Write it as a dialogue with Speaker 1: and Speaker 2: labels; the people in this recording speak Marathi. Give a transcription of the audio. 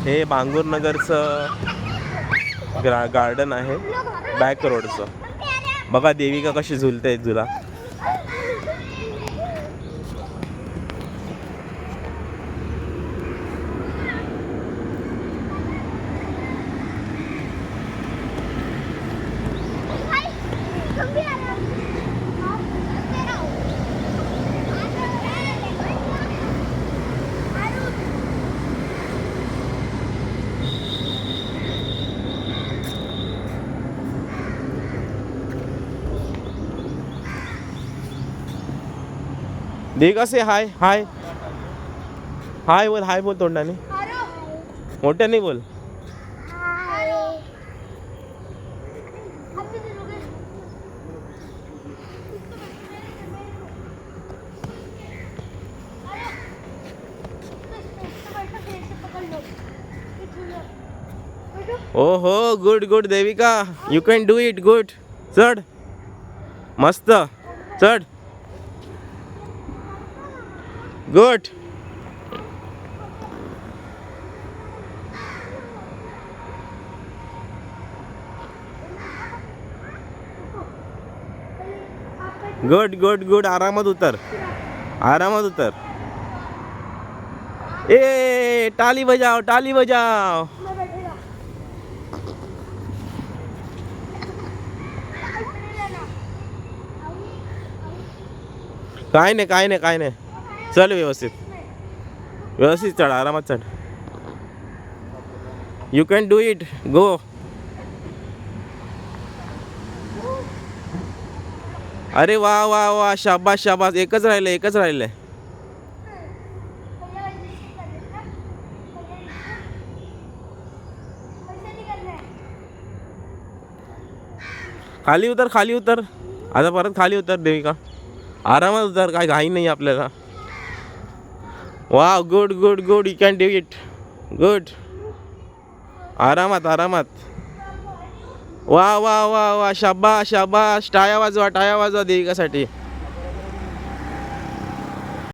Speaker 1: हे बांगूरनगरचं गार्डन आहे, बॅक रोडचं. बघा देविका कशी झुलते झुला. देविका से हाय हाय हाय बोल, हाय बोल तोंडाने, मोठ्याने बोल. ओहो good good Devika, you can do it. Good, चढ मस्त, चढ. गुड. Good good good. आरामात उतर, आरामात उतर. ए टाली बजाव, टाली बजाव. काय नाही काय नाही काय नाही. चल व्यवस्थित, व्यवस्थित चढ, आरामात चढ. You can do it. Go. अरे वा वा वा, शाबास शाबास. एकच राहिलंय, एकच राहिलंय. खाली उतर, खाली उतर. आता परत खाली उतर देविका, आरामात उतर, काय घाई नाही आपल्याला. वा good good good, you can do it. Good, आरामात आरामात. वा वा वा वा, शाबास शाबास. टाळ्या वाजवा, टाळ्या वाजवा देविकासाठी.